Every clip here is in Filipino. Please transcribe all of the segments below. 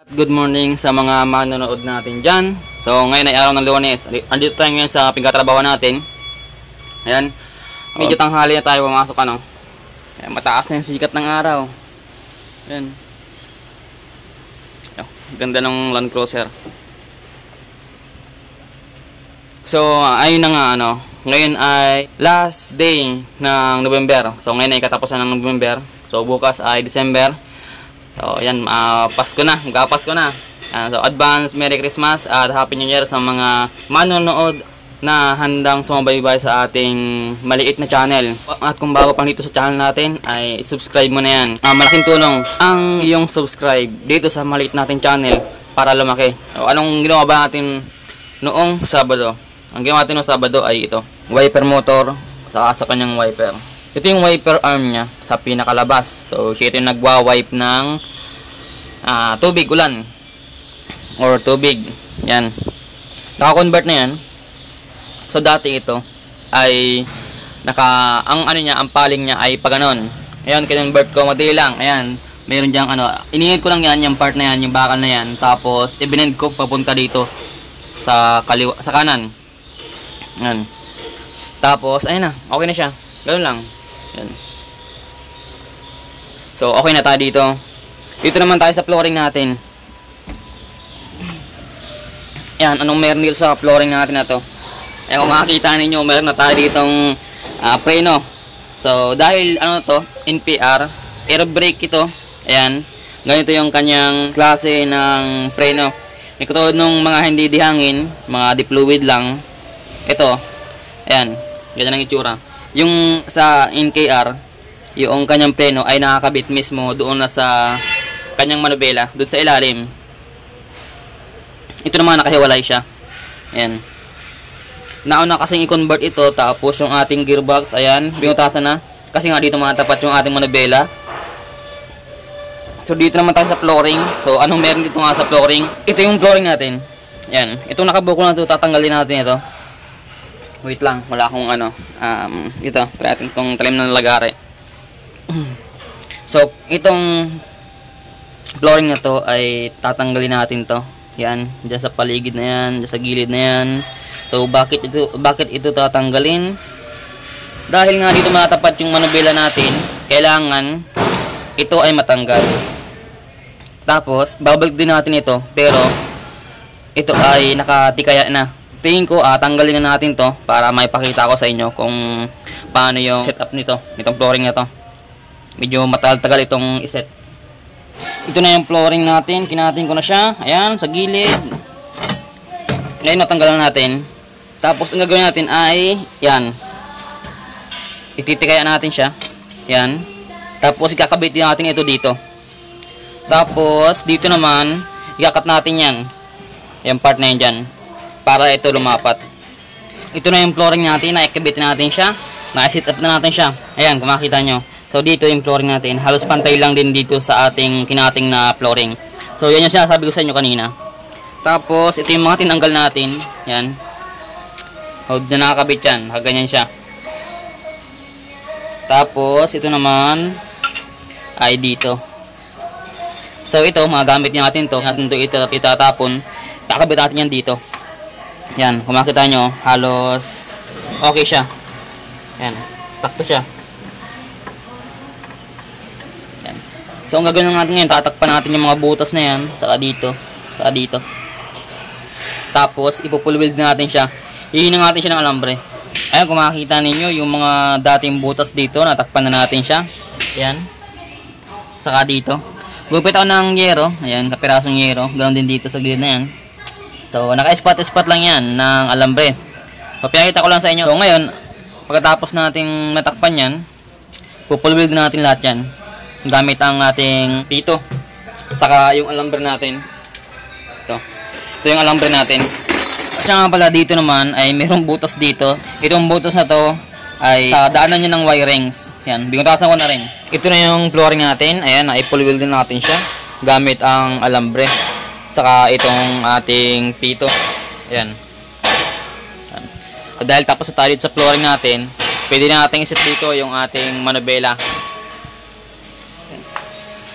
Good morning sa mga manonood natin dyan. So ngayon ay araw ng Lunes. Andito tayo ngayon sa pagkatrabaho natin. Ayan. Medyo tanghali na tayo pumasok Ayan, mataas na yung sikat ng araw. Ayan. Ganda ng Land Cruiser. So ayun na nga ngayon ay last day ng November. So ngayon ay katapusan ng November. So bukas ay December. So, yan, Pasko na, magkapasko na. So, advance Merry Christmas at Happy New Year sa mga manonood na handang sumabaybay sa ating maliit na channel. At kung bago pang dito sa channel natin, ay subscribe mo na yan. Malaking tulong ang iyong subscribe dito sa maliit nating channel para lumaki. So, anong ginawa ba natin noong Sabado? Ang ginawa natin noong Sabado ay ito. Wiper motor sa kanyang wiper. Ito yung wiper arm niya sa pinakalabas. So, siya ito yung nagwa-wipe ng tubig, ulan. Or tubig. Yan. Naka-convert na yan. So, dati ito ay ang paling niya ay paganon. Ayan, kinonvert ko. Madali lang. Ayan. Meron diyang iningit ko lang yan, yung part na yan, yung bakal na yan. Tapos, ibinend ko papunta dito sa kanan. Ayan. Tapos, ayun na. Okay na siya. Ganun lang. Yan. So, okay na tayo dito. Dito naman tayo sa flooring natin. Yan, anong meron dito sa flooring natin na to? Ayan, kung makikita ninyo, meron na tayo ditong preno. So, dahil to, NPR, air brake ito. Ayan, ganito yung kanyang klase ng preno. Katulad nung mga hindi dihangin, mga di-fluid lang. Ito, ayan, ganyan ang itsura. Yung sa NKR, yung kanyang preno ay nakakabit mismo doon na sa kanyang manubela, doon sa ilalim. Ito naman nakahiwalay siya. Ayan. Nauna kasing i-convert ito, tapos yung ating gearbox, ayan, binutasan na. Kasi nga dito matapat yung ating manubela. So dito naman tayo sa flooring. So anong meron dito nga sa flooring? Ito yung flooring natin. Ayan. Itong nakabuko na ito, tatanggalin natin ito. Wait lang, wala akong ito, kaya natin itong talim ng lagari. So, itong flooring na to ay tatanggalin natin to. Yan, dyan sa paligid na yan, dyan sa gilid na yan. So, bakit ito tatanggalin? Dahil nga dito matatapat yung manubela natin, kailangan ito ay matanggal. Tapos, babalik din natin ito, pero ito ay nakatikaya na. Tingin ko, tanggalin na natin to para maipakita ko sa inyo kung paano yung setup nito, itong flooring na to. Medyo matagal-tagal itong iset. Ito na yung flooring natin, kinatin ko na siya. Ayan, sa gilid. Ngayon, natanggalan natin. Tapos, ang gagawin natin ay, yan. Ititikaya natin siya. Yan. Tapos, ikakabitin natin ito dito. Tapos, dito naman, ikakat natin yan. Yung part na yan dyan. Para ito lumapat. Ito na yung flooring natin, na-activate natin siya, na-set up na natin siya. Ayan, kung makita nyo. So dito yung flooring natin, halos pantay lang din dito sa ating kinating na flooring. So yan yung sinasabi ko sa inyo kanina. Tapos ito yung mga tinanggal natin. Yan. Hold na nakakabit yan, ganyan siya. Tapos ito naman ay dito. So ito, mga gamit natin to, itatapon. Kakabit natin yan dito. Yan, kung makita nyo, halos okay siya. Yan, sakto siya. Yan. So, ang gagawin natin ngayon, tatakpan natin yung mga butas na yan, saka dito, saka dito. Tapos, ipupulweld natin siya. Hihinang natin siya ng alambre. Ayan, kung makikita ninyo, yung mga dating butas dito, natakpan na natin siya. Yan. Saka dito. Gupit ako ng yero. Ayan, kapirasong yero. Ganoon din dito sa gilid na yan. So, naka-spot lang yan ng alambre. Papakita ko lang sa inyo. So, ngayon, pagkatapos nating natakpan yan, pupulweld natin lahat yan. Gamit ang ating pito. Saka yung alambre natin. Ito yung alambre natin. Kasi nga pala dito naman ay mayroong butas dito. Itong butas na to ay sa daanan nyo ng wirings. Yan, binutasan ko na rin. Ito na yung flooring natin. Ayan, na-pulweld din natin siya. Gamit ang alambre. Saka itong ating pito. Ayan. So, dahil tapos na tayo sa flooring natin, pwede na natin iset dito yung ating manubela.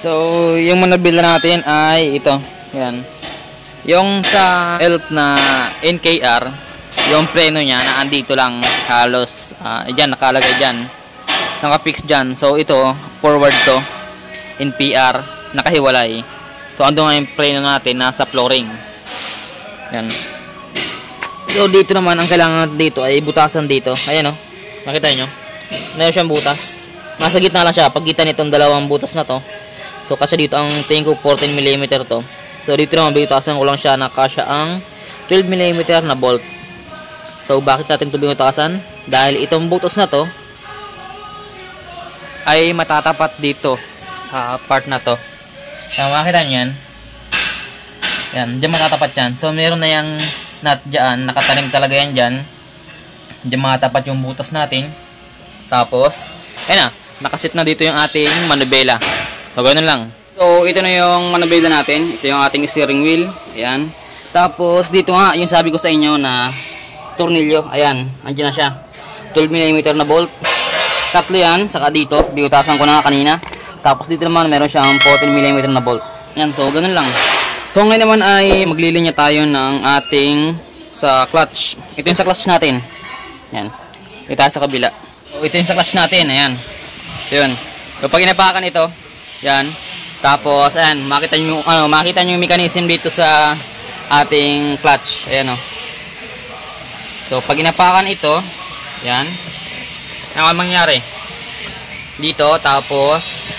So, yung manubela natin ay ito. Yan. Yung sa ELF na NKR, yung preno niya na andito lang halos diyan nakalagay diyan. Naka-fix diyan. So ito forward to NPR nakahiwalay. So ando nga yung preno natin nasa flooring. Yan. So dito naman ang kailangan dito ay butasan dito. Ayan oh. Makita niyo? Meron siyang butas. Nasa gitna lang siya pagitan nitong dalawang butas na to. So kasi dito ang tingin ko 14 mm to. So dito naman butasan ko lang siya na kasya ang 12 mm na bolt. So bakit natin ito butasan? Dahil itong butas na to ay matatapat dito sa part na to. So makita niyo yan. Yan, diyan matatapat yan. So meron na yung nut dyan, nakatanim talaga yan dyan. Diyan matatapat yung butas natin. Tapos, ayun na, nakasit na dito yung ating manubela. So ganun lang. So ito na yung manubela natin. Ito yung ating steering wheel. Ayan. Tapos dito nga, yung sabi ko sa inyo na tornilyo. Ayan, andyan na siya. 12 mm na bolt. Tatlo yan, saka dito. Bigutasan ko na kanina. Tapos dito naman, meron siyang 14 mm na bolt. Ayan, so ganun lang. So ngayon naman ay maglilinya tayo ng ating sa clutch. Ito yung sa clutch natin. Ayan. Ito tayo sa kabila. So ito yung sa clutch natin. Ayan. So yun. So pag inapakan ito, yan. Tapos ayan, makita niyo yung mechanism dito sa ating clutch. Ayan oh. So pag inapakan ito, yan. Ano mangyayari? Dito tapos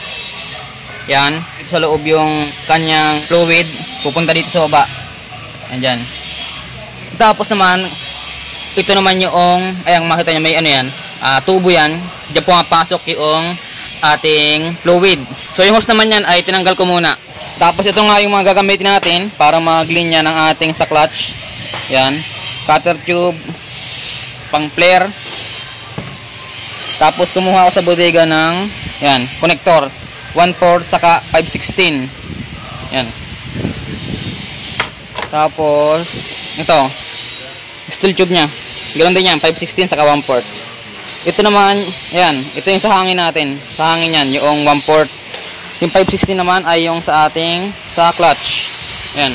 yan, dito sa loob yung kanyang fluid pupunta dito sa baba. Ayan. Tapos naman ito naman yung ayan, makita niyo may ano yan, tubo yan. Diyan pumapasok yung ating fluid. So yung hose naman yan ay tinanggal ko muna. Tapos ito nga yung mga gagamitin natin para maglinya ng ating sa clutch. Yan, cutter tube, pang flare. Tapos kumuha ako sa bodega ng yan, connector 1/4 saka 5/16. Yan. Tapos ito steel tube nya. Ganoon din yan, 5/16 saka 1/4. Ito naman, yan, ito yung sa hangin natin. Sa hangin yan, yung 1/4. Yung 5/16 naman ay yung sa ating sa clutch. Yan.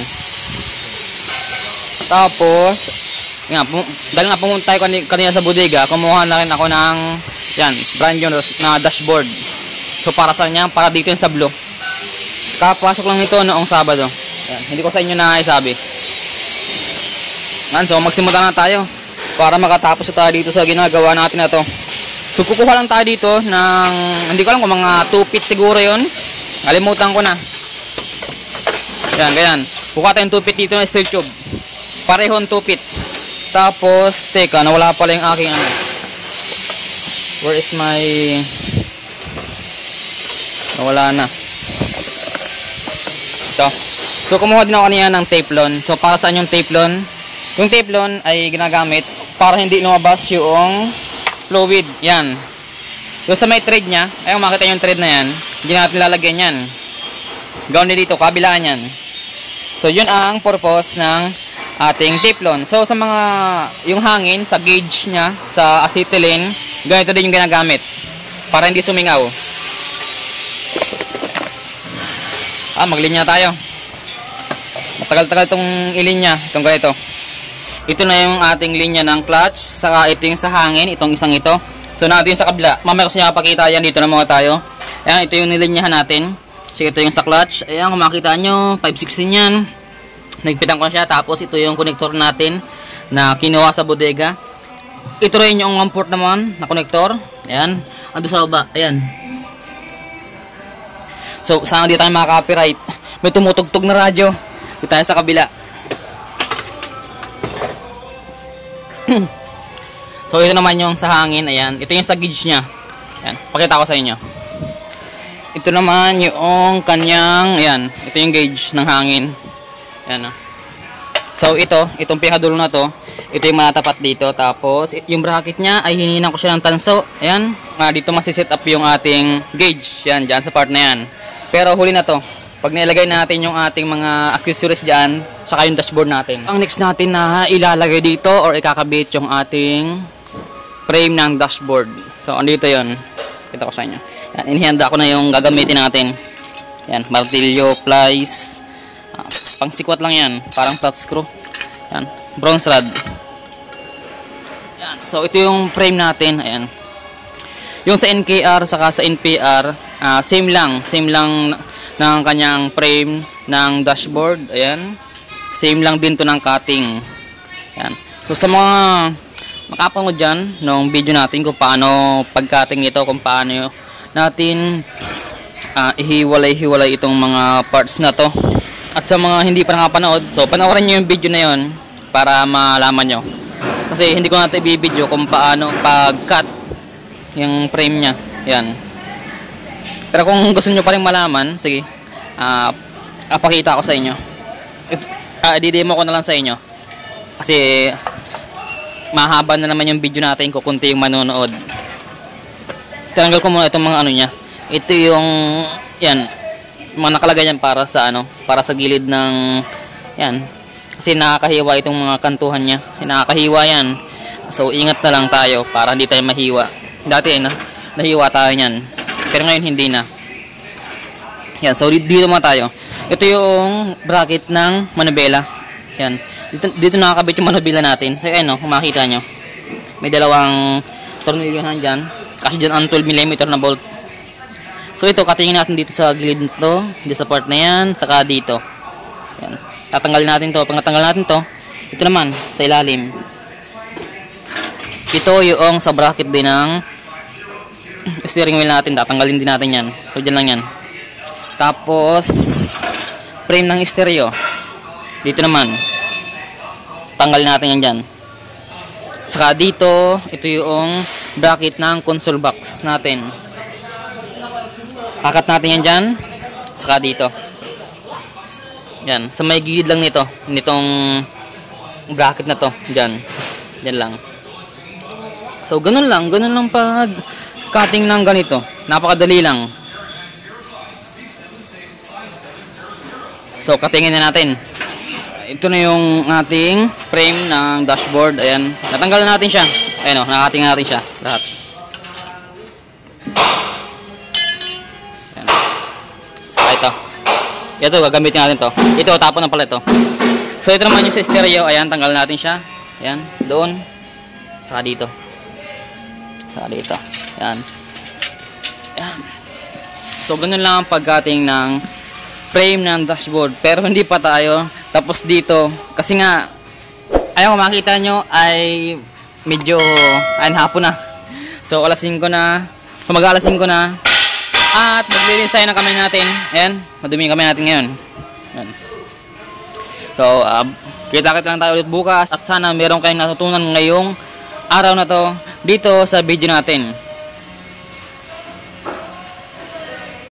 Tapos yan, dahil nga pumunta tayo kanina sa bodega, kumuha na rin ako ng yan, brand new na dashboard. So para sa niya, para dito yung sa blue. Kapasok lang ito noong Sabado. Yan, hindi ko sa inyo na isabi. Man, so magsimula na tayo para makatapos tayo dito sa ginagawa natin na to. So kukuha lang tayo dito ng, hindi ko alam kung mga 2 feet siguro yon. Nalimutan ko na. Yan, ganyan. Kukuha tayong 2 feet dito na steel tube. Parehon 2 feet. Tapos, teka, nawala pala yung aking ano. Where is my... Nawala na. Ito. So, kumuha din ako kanina ng teflon. So, para saan yung teflon? Yung teflon ay ginagamit para hindi lumabas yung fluid. Yan. So, sa may thread nya, ayun, makita yung thread na yan. Hindi natin lalagyan yan. Gawin dito, kabilaan yan. So, yun ang purpose ng ating teflon. So, sa mga, yung hangin, sa gauge nya, sa acetylene, ganito din yung ginagamit. Para hindi sumingaw. Maglinya tayo. Matagal-tagal itong ilinya. Itong ganito. Ito na yung ating linya ng clutch. Saka ito yung sa hangin. Itong isang ito. So, natin yung sa kabila. Mamaya ko siya pakita yan. Dito na muna tayo. Ayan, ito yung nilinyahan natin. So, ito yung sa clutch. Ayan, kung makita nyo, 5/16 yan. Nagpitan ko na siya. Tapos, ito yung connector natin na kinuha sa bodega. Ito rin yung 1/4 naman na connector. Ayan. Ando sa baba. Ayan. So, sana di tayo makaka-copyright. May tumutugtog na radyo. Dito tayo sa kabila. So, ito naman yung sa hangin. Ayan. Ito yung sa gauge nya. Ayan. Pakita ko sa inyo. Ito naman yung kanyang, ayan. Ito yung gauge ng hangin. Ayan. So, itong pinakadulo na to, ito yung matatapat dito. Tapos, yung bracket nya ay hinihinan ko siya ng tanso. Ayan. Dito masiset up yung ating gauge. Yan, dyan sa part na yan. Pero huli na to. Pag nilagay natin yung ating mga accessories dyan, saka yung dashboard natin. Ang next natin na ilalagay dito or ikakabit yung ating frame ng dashboard. So, andito yon. Kita ko sa inyo. Yan, inihanda ko na yung gagamitin natin. Yan, martilyo, plies, pang sikwat lang yan, parang flat screw. Yan, bronze rod. Yan. So ito yung frame natin, ayan. Yung sa NKR saka sa NPR, same lang ng kanyang frame ng dashboard, ayan. Same lang din to ng cutting. Yan. So sa mga makapanood dyan nung video natin kung paano pag-cutting ito, kung paano natin ihiwalay-hiwalay itong mga parts na to. At sa mga hindi pa nakapanood, so panoorin nyo yung video na yon para malaman nyo. Kasi hindi ko natin i-video kung paano pag-cut yung frame nya. Yan. Pero kung gusto nyo pa rin malaman, sige, apakita ko sa inyo. I-demo ko na lang sa inyo. Kasi mahaba na naman yung video natin kung kunti yung manonood. Tinanggal ko muna itong mga ano nya. Ito yung yan, mga nakalagay yan para sa para sa gilid ng yan. Kasi nakakahiwa itong mga kantuhan niya. Nakakahiwa yan. So ingat na lang tayo para hindi tayo mahiwa. Dati nahiwa tayo niyan. Pero ngayon hindi na. Yan, so dito muna tayo. Ito yung bracket ng manubela. Yan. Dito nakakabit yung manubela natin. So ayan kung makita nyo. May dalawang tornilyohan dyan. Kasi dyan ang 12mm na bolt. So ito, katingin natin dito sa gilid nito, dito sa part na yan, saka dito. Yan. Tatanggalin natin to. Pag natanggal natin to, ito naman, sa ilalim. Ito yung sa bracket din ng steering wheel natin. Tatanggalin din natin yan. So dyan lang yan. Tapos, frame ng stereo. Dito naman. Tanggalin natin yan dyan. Saka dito, ito yung bracket ng console box natin. Kakat natin yan dyan. Saka dito. Yan. Sa may gilid lang nito. Nitong bracket na to. Dyan. Dyan lang. So, ganun lang. Ganun lang pag cutting ng ganito. Napakadali lang. So, cuttingin na natin. Ito na yung ating frame ng dashboard. Ayan. Natanggal na natin siya. Ayan nakating natin siya. Lahat. Ito, gagamitin natin to. Ito, tapon na pala ito. So, ito naman yung sa stereo. Ayan, tanggal natin siya. Ayan, doon. Saka dito. Saka dito. Ayan. Ayan. So, ganun lang ang pag-cutting ng frame ng dashboard. Pero hindi pa tayo. Tapos dito, kasi nga, ayaw makita nyo, ay medyo, hapon na. So, alas 5 na. Mag-alas 5 na. At maglilinis tayo ng kamay natin. Ayan, madumi yung kamay natin ngayon. Ayan. So, kita-kita lang tayo ulit bukas. At sana meron kayong natutunan ngayong araw na to dito sa video natin.